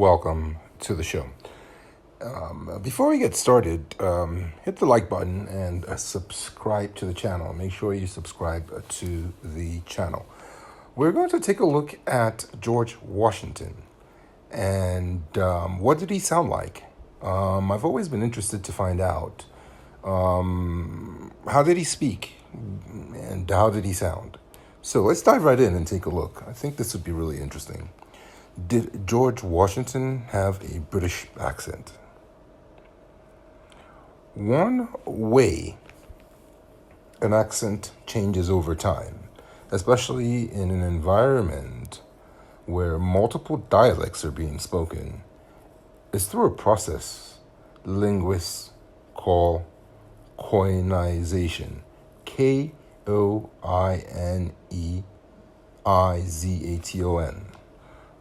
welcome to the show. Before we get started, hit the like button and subscribe to the channel. Make sure you subscribe to the channel. We're going to take a look at George Washington and what did he sound like? I've always been interested to find out how did he speak and how did he sound? So let's dive right in and take a look. I think this would be really interesting. Did George Washington have a British accent? One way an accent changes over time, especially in an environment where multiple dialects are being spoken, is through a process linguists call koinization. Koinization,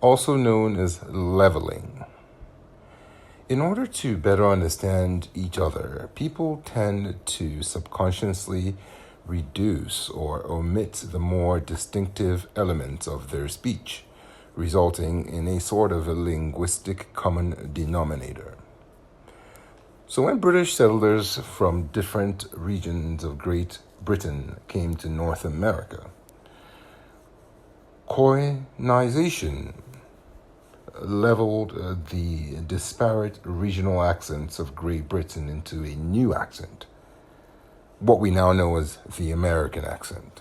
also known as leveling. In order to better understand each other, people tend to subconsciously reduce or omit the more distinctive elements of their speech, resulting in a sort of a linguistic common denominator. So when British settlers from different regions of Great Britain came to North America, koinization leveled the disparate regional accents of Great Britain into a new accent, what we now know as the American accent.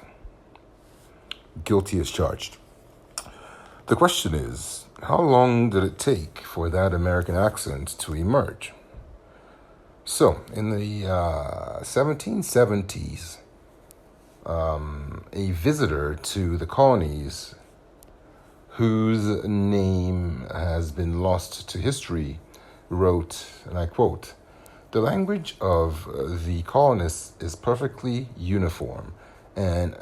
Guilty as charged. The question is, how long did it take for that American accent to emerge? So, in the 1770s, a visitor to the colonies whose name has been lost to history wrote, and I quote, "The language of the colonists is perfectly uniform and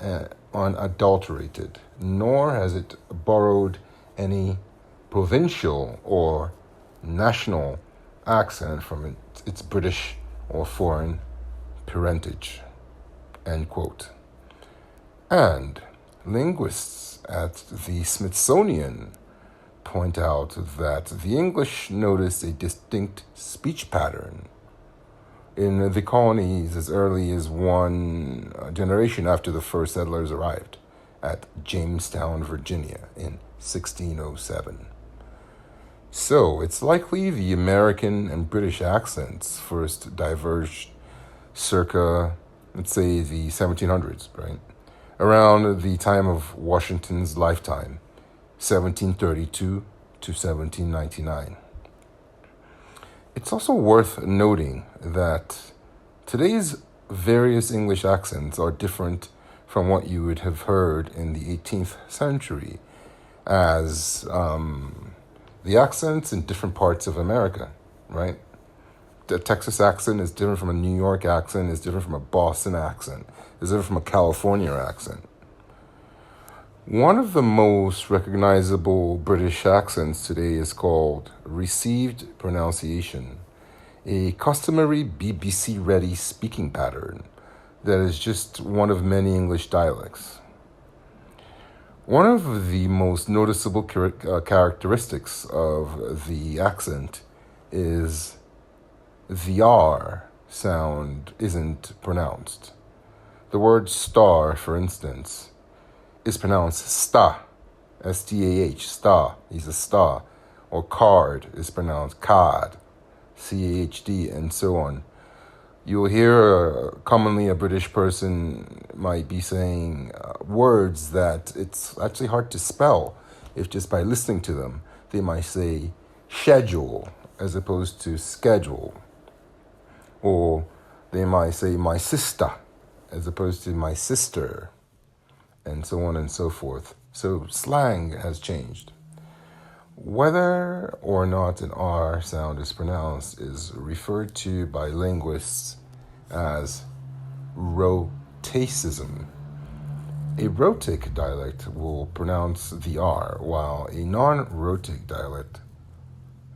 unadulterated, nor has it borrowed any provincial or national accent from its British or foreign parentage," end quote. And linguists at the Smithsonian point out that the English noticed a distinct speech pattern in the colonies as early as one generation after the first settlers arrived at Jamestown, Virginia in 1607. So it's likely the American and British accents first diverged circa, let's say, the 1700s, right? Around the time of Washington's lifetime, 1732 to 1799. It's also worth noting that today's various English accents are different from what you would have heard in the 18th century as the accents in different parts of America, right? The Texas accent is different from a New York accent, is different from a Boston accent, is different from a California accent. One of the most recognizable British accents today is called received pronunciation, a customary BBC-ready speaking pattern that is just one of many English dialects. One of the most noticeable characteristics of the accent is the R sound isn't pronounced. The word star, for instance, is pronounced sta, S-T-A-H, sta, he's a star. Or card is pronounced card, C-A-H-D, and so on. You'll hear commonly a British person might be saying words that it's actually hard to spell if just by listening to them. They might say schedule as opposed to schedule. Or they might say my sister as opposed to my sister, and so on and so forth. So slang has changed. Whether or not an R sound is pronounced is referred to by linguists as rhotacism. A rhotic dialect will pronounce the R, while a non-rhotic dialect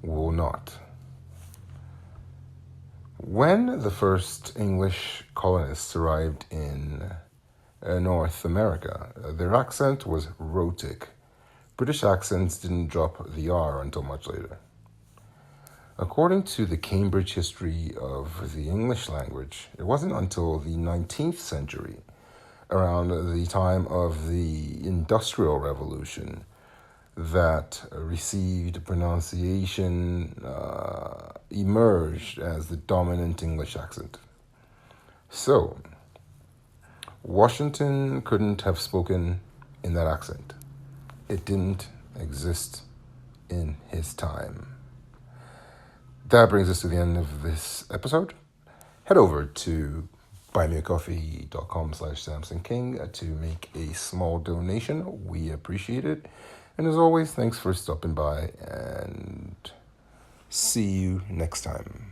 will not. When the first English colonists arrived in North America, their accent was rhotic. British accents didn't drop the R until much later. According to the Cambridge History of the English Language, it wasn't until the 19th century, around the time of the Industrial Revolution, that received pronunciation emerged as the dominant English accent. So, Washington couldn't have spoken in that accent. It didn't exist in his time. That brings us to the end of this episode. Head over to buymeacoffee.com/SamsonKing to make a small donation. We appreciate it. And as always, thanks for stopping by, and see you next time.